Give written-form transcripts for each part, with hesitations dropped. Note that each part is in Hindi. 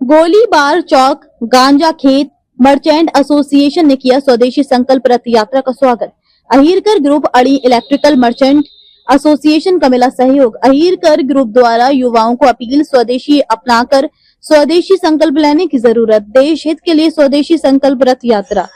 गोलीबार चौक गांजा खेत मर्चेंट एसोसिएशन ने किया स्वदेशी संकल्प रथ यात्रा का स्वागत। अहिरकर ग्रुप अड़ी इलेक्ट्रिकल मर्चेंट एसोसिएशन का मिला सहयोग। अहिरकर ग्रुप द्वारा युवाओं को अपील, स्वदेशी अपनाकर स्वदेशी संकल्प लेने की जरूरत। देश हित के लिए स्वदेशी संकल्प रथ यात्रा।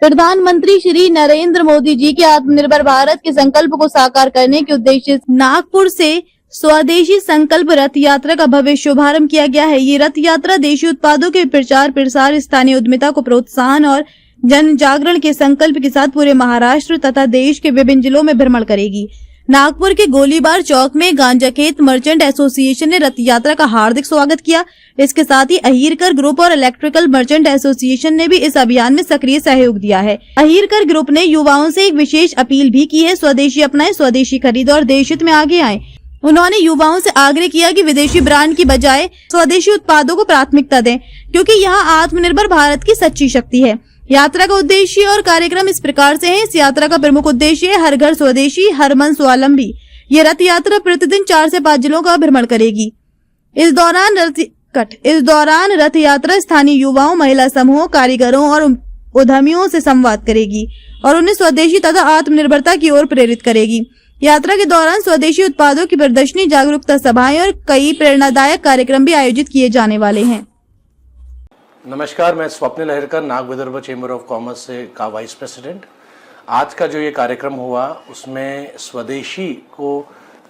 प्रधानमंत्री श्री नरेंद्र मोदी जी के आत्मनिर्भर भारत के संकल्प को साकार करने के उद्देश्य से नागपुर से स्वदेशी संकल्प रथ यात्रा का भव्य शुभारंभ किया गया है। ये रथ यात्रा देशी उत्पादों के प्रचार प्रसार, स्थानीय उद्यमिता को प्रोत्साहन और जन जागरण के संकल्प के साथ पूरे महाराष्ट्र तथा देश के विभिन्न जिलों में भ्रमण करेगी। नागपुर के गोलीबार चौक में गांजा खेत मर्चेंट एसोसिएशन ने रथ यात्रा का हार्दिक स्वागत किया। इसके साथ ही अहिरकर ग्रुप और इलेक्ट्रिकल मर्चेंट एसोसिएशन ने भी इस अभियान में सक्रिय सहयोग दिया है। अहिरकर ग्रुप ने युवाओं से एक विशेष अपील भी की है, स्वदेशी अपनाएं, स्वदेशी खरीदो और देश हित में आगे आएं। उन्होंने युवाओं से आग्रह किया कि विदेशी ब्रांड की बजाय स्वदेशी उत्पादों को प्राथमिकता दें, क्योंकि यह आत्मनिर्भर भारत की सच्ची शक्ति है। यात्रा का उद्देश्य और कार्यक्रम इस प्रकार से है। इस यात्रा का प्रमुख उद्देश्य है हर घर स्वदेशी, हर मन स्वावलंबी। ये रथ यात्रा प्रतिदिन 4 से 5 जिलों का भ्रमण करेगी। इस दौरान रथ यात्रा स्थानीय युवाओं, महिला समूहों, कारीगरों और उद्यमियों से संवाद करेगी और उन्हें स्वदेशी तथा आत्मनिर्भरता की ओर प्रेरित करेगी। यात्रा के दौरान स्वदेशी उत्पादों की प्रदर्शनी, जागरूकता सभाएं और कई प्रेरणादायक कार्यक्रम भी आयोजित किए जाने वाले हैं। नमस्कार, मैं स्वप्निल अहिरकर, नाग विदर्भ चेंबर ऑफ कॉमर्स से का वाइस प्रेसिडेंट। आज का जो ये कार्यक्रम हुआ उसमें स्वदेशी को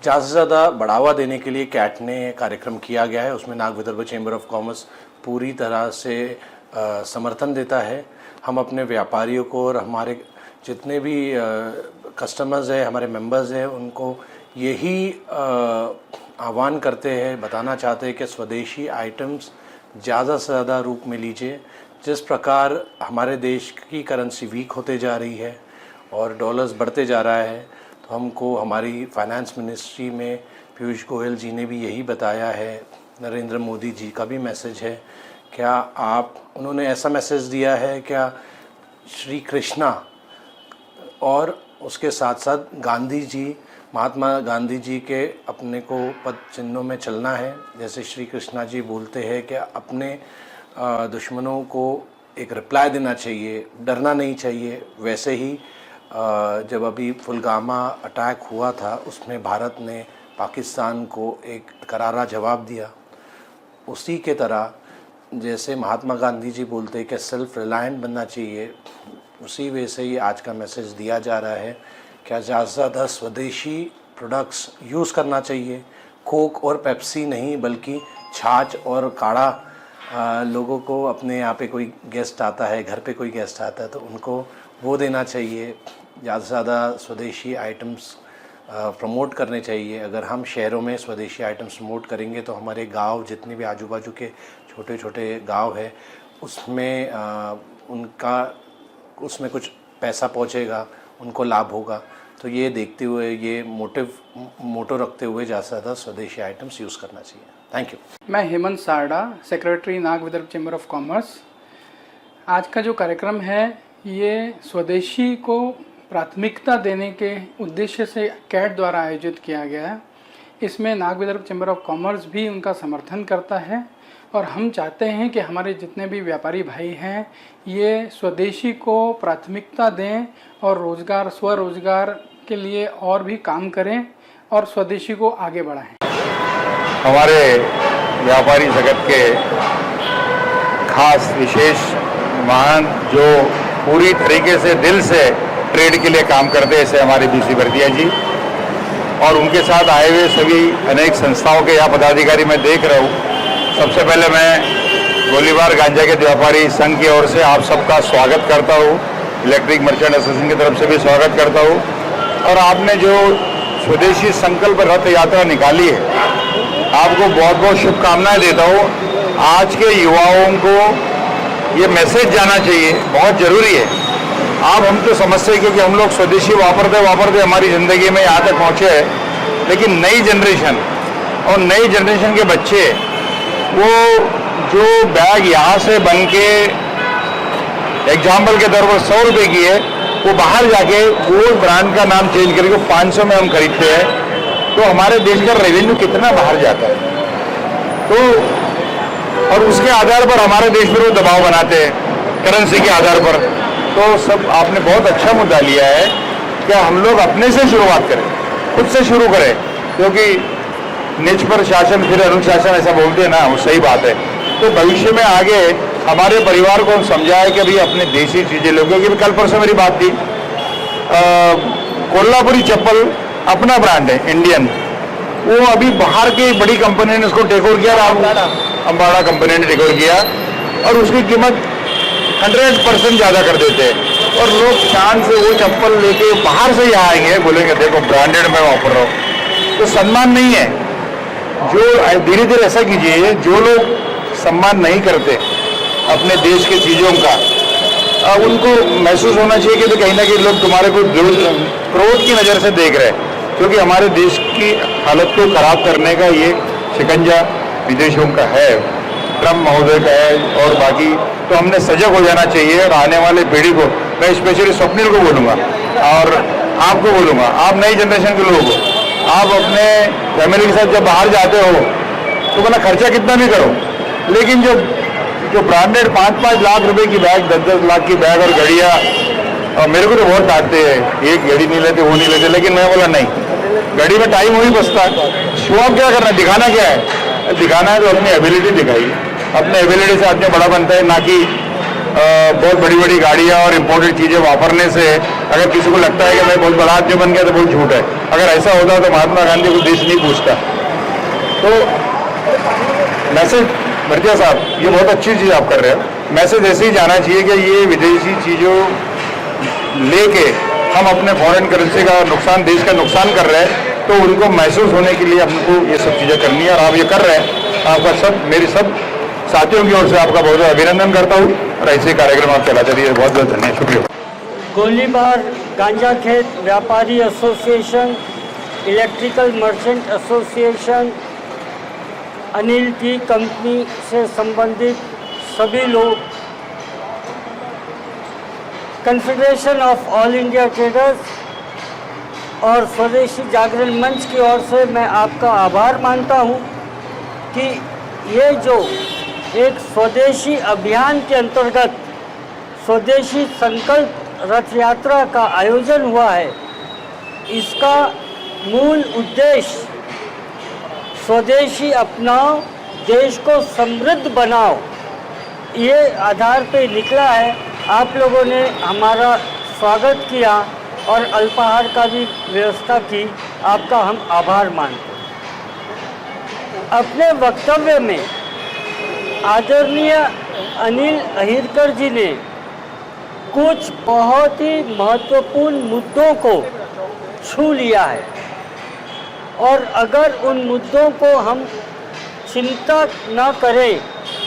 ज़्यादा से ज़्यादा बढ़ावा देने के लिए कैट ने कार्यक्रम किया गया है। उसमें नाग विदर्भ चेंबर ऑफ कॉमर्स पूरी तरह से समर्थन देता है। हम अपने व्यापारियों को और हमारे जितने भी कस्टमर्स हैं, हमारे मेंबर्स हैं, उनको यही आह्वान करते हैं, बताना चाहते हैं कि स्वदेशी आइटम्स ज़्यादा से ज़्यादा रूप में लीजिए। जिस प्रकार हमारे देश की करेंसी वीक होते जा रही है और डॉलर्स बढ़ते जा रहा है, तो हमको हमारी फाइनेंस मिनिस्ट्री में पीयूष गोयल जी ने भी यही बताया है। नरेंद्र मोदी जी का भी मैसेज है। क्या उन्होंने ऐसा मैसेज दिया है, क्या श्री कृष्णा और उसके साथ साथ गांधी जी, महात्मा गांधी जी के अपने को पद चिन्हों में चलना है। जैसे श्री कृष्णा जी बोलते हैं कि अपने दुश्मनों को एक रिप्लाई देना चाहिए, डरना नहीं चाहिए। वैसे ही जब अभी पुलवामा अटैक हुआ था, उसमें भारत ने पाकिस्तान को एक करारा जवाब दिया। उसी के तरह जैसे महात्मा गांधी जी बोलते हैं कि सेल्फ रिलायंट बनना चाहिए, उसी वजह से ही आज का मैसेज दिया जा रहा है। क्या ज़्यादा से ज़्यादा स्वदेशी प्रोडक्ट्स यूज़ करना चाहिए। कोक और पेप्सी नहीं, बल्कि छाछ और काढ़ा लोगों को अपने यहाँ पे कोई गेस्ट आता है, घर पे कोई गेस्ट आता है, तो उनको वो देना चाहिए। ज़्यादा से ज़्यादा स्वदेशी आइटम्स प्रमोट करने चाहिए। अगर हम शहरों में स्वदेशी आइटम्स प्रमोट करेंगे तो हमारे गांव, जितने भी आजू बाजू के छोटे छोटे गांव है, उसमें उसमें कुछ पैसा पहुंचेगा, उनको लाभ होगा। तो ये देखते हुए, ये मोटो रखते हुए ज़्यादा से ज़्यादा स्वदेशी आइटम्स यूज़ करना चाहिए। Thank you. मैं Hemant Sarda, secretary Nag Vidarbha chamber of commerce. आज का जो कार्यक्रम है ये स्वदेशी को प्राथमिकता देने के उद्देश्य से कैट द्वारा आयोजित किया गया है। इसमें नाग विदर्भ चेंबर ऑफ कॉमर्स भी उनका समर्थन करता है और हम चाहते हैं कि हमारे जितने भी व्यापारी भाई हैं ये स्वदेशी को प्राथमिकता दें और स्वरोजगार के लिए और भी काम करें और स्वदेशी को आगे बढ़ाएं। हमारे व्यापारी जगत के खास विशेष महान जो पूरी तरीके से दिल से ट्रेड के लिए काम करते हैं, ऐसे हमारे बीसी भरतिया जी और उनके साथ आए हुए सभी अनेक संस्थाओं के यहाँ पदाधिकारी मैं देख रहा हूँ। सबसे पहले मैं गोलीबार गांजा के व्यापारी संघ की ओर से आप सबका स्वागत करता हूँ। इलेक्ट्रिक मर्चेंट एसोसिएशन की तरफ से भी स्वागत करता हूँ। और आपने जो स्वदेशी संकल्प रथ यात्रा निकाली है, आपको बहुत बहुत शुभकामनाएं देता हूँ। आज के युवाओं को ये मैसेज जाना चाहिए, बहुत ज़रूरी है। हम तो समझते हैं क्योंकि हम लोग स्वदेशी वापरते हमारी ज़िंदगी में यहाँ तक पहुँचे हैं, लेकिन नई जनरेशन और नई जनरेशन के बच्चे वो जो बैग यहाँ से बन के एग्जाम्पल के तौर पर 100 रुपये की है, वो बाहर जाके वो ब्रांड का नाम चेंज करके 500 में हम खरीदते हैं, तो हमारे देश का रेवेन्यू कितना बाहर जाता है। तो और उसके आधार पर हमारे देश पर वो दबाव बनाते हैं करेंसी के आधार पर। तो सब आपने बहुत अच्छा मुद्दा लिया है कि हम लोग अपने से शुरुआत करें, खुद से शुरू करें, क्योंकि निज पर शासन फिर अनुशासन ऐसा बोलते हैं ना, वो सही बात है। तो भविष्य में आगे हमारे परिवार को हम समझाए कि भाई अपने देसी चीज़ें लो, क्योंकि कल परसों मेरी बात थी, कोल्हापुरी चप्पल अपना ब्रांड है इंडियन, वो अभी बाहर की बड़ी कंपनी ने उसको टेक ओवर किया, अंबाड़ा कंपनी ने टेक ओवर किया और उसकी कीमत 100% ज़्यादा कर देते हैं और लोग शान से वो चप्पल लेके बाहर से यहाँ आएंगे, बोलेंगे देखो ब्रांडेड मैं वापर रहा हूँ। तो सम्मान नहीं है। जो धीरे धीरे ऐसा कीजिए, जो लोग सम्मान नहीं करते अपने देश की चीज़ों का, उनको महसूस होना चाहिए कि तो कहीं ना कहीं लोग तुम्हारे को क्रोध की नज़र से देख रहे हैं, क्योंकि हमारे देश की हालत को खराब करने का ये शिकंजा विदेशों का है, ट्रम्प महोदय का है और बाकी। तो हमने सजग हो जाना चाहिए और आने वाले पीढ़ी को, मैं स्पेशली स्वप्निल को बोलूँगा और आपको बोलूँगा, आप नई जनरेशन के लोग हो, आप अपने फैमिली के साथ जब बाहर जाते हो तो मतलब खर्चा कितना भी करो, लेकिन जो ब्रांडेड 5-5 लाख रुपए की बैग, 10-10 लाख की बैग और घड़ियाँ, और मेरे को तो बहुत डांटते हैं, एक घड़ी नहीं लेते, वो नहीं लेते, लेकिन मैं बोला नहीं, घड़ी में टाइम वही बचता है। शो ऑफ क्या करना है, दिखाना क्या है? दिखाना है तो अपनी एबिलिटी दिखाइए, अपने एबिलिटी से आदमी बड़ा बनता है, ना कि बहुत बड़ी बड़ी गाड़ियाँ और इम्पोर्टेड चीज़ें वापरने से अगर किसी को लगता है कि मैं बहुत बड़ा आदमी बन गया तो बहुत झूठ है। अगर ऐसा होता तो महात्मा गांधी को देश नहीं पूछता। तो मैसेज भरतिया साहब, ये बहुत अच्छी चीज़ आप कर रहे हो, मैसेज ऐसे ही जाना चाहिए कि ये विदेशी चीज़ों लेके हम अपने फॉरेन करेंसी का नुकसान, देश का नुकसान कर रहे हैं, तो उनको महसूस होने के लिए हमको ये सब चीज़ें करनी है और आप ये कर रहे हैं। आपका सब, मेरी सब साथियों की ओर से आपका बहुत बहुत अभिनंदन करता हूँ और ऐसे कार्यक्रम आप चलाते रहिए। बहुत बहुत धन्यवाद, शुक्रिया। गोलीबार गांजा खेत व्यापारी association, electrical merchant association, Anil की कंपनी से संबंधित सभी लोग, confederation of all India traders और स्वदेशी जागरण मंच की ओर से मैं आपका आभार मानता हूं कि ये जो एक स्वदेशी अभियान के अंतर्गत स्वदेशी संकल्प रथ यात्रा का आयोजन हुआ है, इसका मूल उद्देश्य स्वदेशी अपनाओ, देश को समृद्ध बनाओ, ये आधार पे निकला है। आप लोगों ने हमारा स्वागत किया और अल्पाहार का भी व्यवस्था की, आपका हम आभार मानते हैं। अपने वक्तव्य में आदरणीय अनिल अहिरकर जी ने कुछ बहुत ही महत्वपूर्ण मुद्दों को छू लिया है और अगर उन मुद्दों को हम चिंता न करें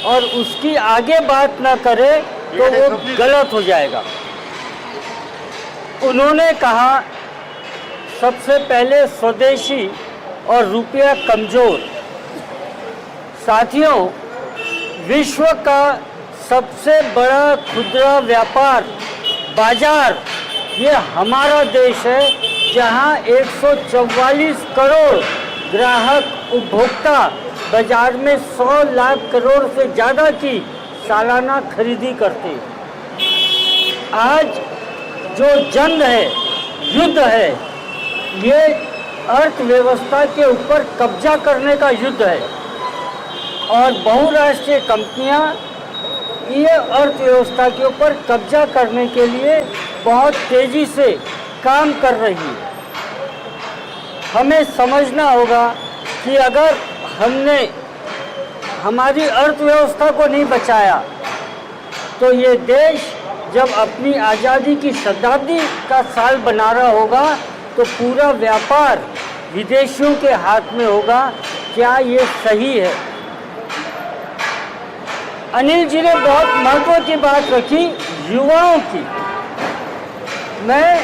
और उसकी आगे बात न करें तो वो गलत हो जाएगा। उन्होंने कहा सबसे पहले स्वदेशी और रुपया कमज़ोर। साथियों, विश्व का सबसे बड़ा खुदरा व्यापार बाजार ये हमारा देश है, जहां 144 करोड़ ग्राहक उपभोक्ता बाजार में 100 लाख करोड़ से ज़्यादा की सालाना खरीदी करते हैं। आज जो जंग है, युद्ध है, ये अर्थव्यवस्था के ऊपर कब्जा करने का युद्ध है और बहुराष्ट्रीय कंपनियां ये अर्थव्यवस्था के ऊपर कब्जा करने के लिए बहुत तेज़ी से काम कर रही है। हमें समझना होगा कि अगर हमने हमारी अर्थव्यवस्था को नहीं बचाया तो ये देश जब अपनी आज़ादी की शताब्दी का साल मना रहा होगा तो पूरा व्यापार विदेशियों के हाथ में होगा। क्या ये सही है? अनिल जी ने बहुत महत्व की बात रखी, युवाओं की। मैं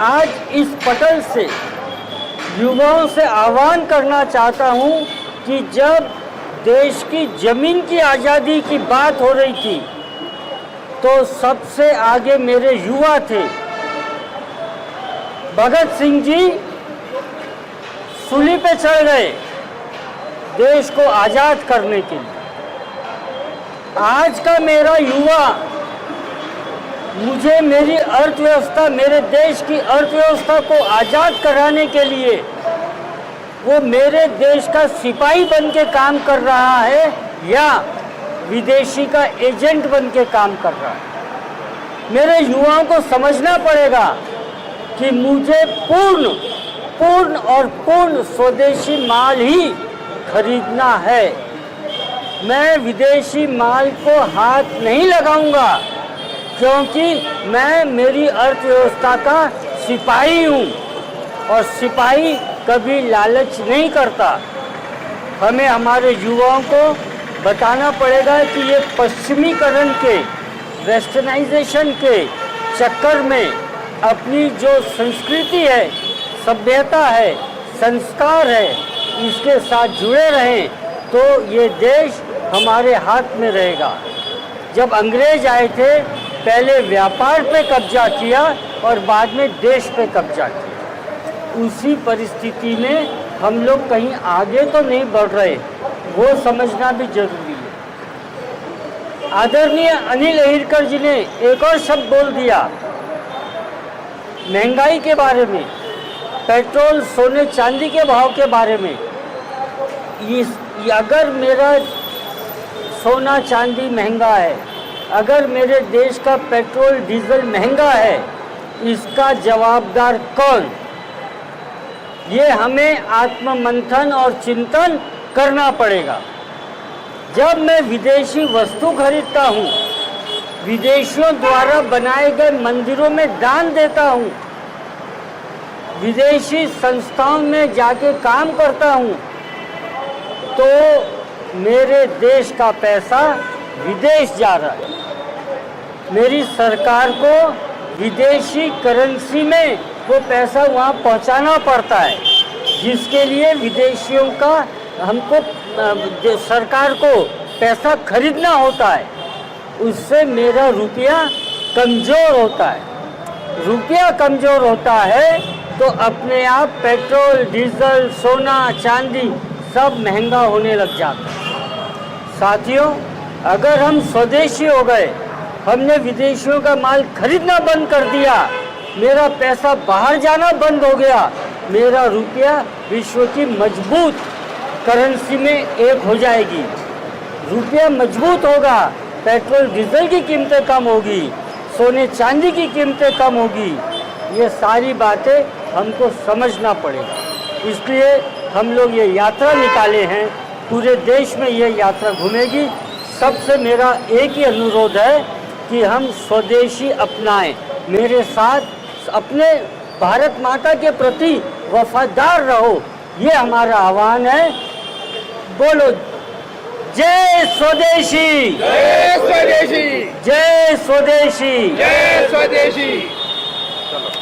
आज इस पटल से युवाओं से आह्वान करना चाहता हूं कि जब देश की ज़मीन की आज़ादी की बात हो रही थी तो सबसे आगे मेरे युवा थे। भगत सिंह जी सूली पे चढ़ गए देश को आज़ाद करने के लिए। आज का मेरा युवा मुझे मेरी अर्थव्यवस्था, मेरे देश की अर्थव्यवस्था को आज़ाद कराने के लिए वो मेरे देश का सिपाही बन के काम कर रहा है या विदेशी का एजेंट बन के काम कर रहा है। मेरे युवाओं को समझना पड़ेगा कि मुझे पूर्ण और पूर्ण स्वदेशी माल ही खरीदना है। मैं विदेशी माल को हाथ नहीं लगाऊंगा, क्योंकि मैं मेरी अर्थव्यवस्था का सिपाही हूँ और सिपाही कभी लालच नहीं करता। हमें हमारे युवाओं को बताना पड़ेगा कि ये पश्चिमीकरण के, वेस्टर्नाइजेशन के चक्कर में अपनी जो संस्कृति है, सभ्यता है, संस्कार है, इसके साथ जुड़े रहें तो ये देश हमारे हाथ में रहेगा। जब अंग्रेज आए थे, पहले व्यापार पे कब्जा किया और बाद में देश पे कब्जा किया। उसी परिस्थिति में हम लोग कहीं आगे तो नहीं बढ़ रहे, वो समझना भी जरूरी है। आदरणीय अनिल अहिरकर जी ने एक और शब्द बोल दिया महंगाई के बारे में, पेट्रोल, सोने चांदी के भाव के बारे में। अगर मेरा सोना चांदी महंगा है, अगर मेरे देश का पेट्रोल डीजल महंगा है, इसका जवाबदार कौन? ये हमें आत्ममंथन और चिंतन करना पड़ेगा। जब मैं विदेशी वस्तु खरीदता हूँ, विदेशियों द्वारा बनाए गए मंदिरों में दान देता हूँ, विदेशी संस्थाओं में जाके काम करता हूँ, तो मेरे देश का पैसा विदेश जा रहा है। मेरी सरकार को विदेशी करेंसी में वो पैसा वहाँ पहुँचाना पड़ता है, जिसके लिए विदेशियों का हमको सरकार को पैसा खरीदना होता है। उससे मेरा रुपया कमज़ोर होता है। रुपया कमज़ोर होता है तो अपने आप पेट्रोल, डीजल, सोना, चांदी सब महंगा होने लग जाता है। साथियों, अगर हम स्वदेशी हो गए, हमने विदेशियों का माल खरीदना बंद कर दिया, मेरा पैसा बाहर जाना बंद हो गया, मेरा रुपया विश्व की मजबूत करेंसी में एक हो जाएगी। रुपया मजबूत होगा, पेट्रोल डीजल की कीमतें कम होगी, सोने चांदी की कीमतें कम होगी। ये सारी बातें हमको समझना पड़ेगा। इसलिए हम लोग ये यात्रा निकाले हैं, पूरे देश में ये यात्रा घूमेगी। सबसे मेरा एक ही अनुरोध है कि हम स्वदेशी अपनाएं। मेरे साथ अपने भारत माता के प्रति वफादार रहो, ये हमारा आह्वान है। बोलो जय स्वदेशी, जय स्वदेशी, जय स्वदेशी, जय स्वदेशी। चलो।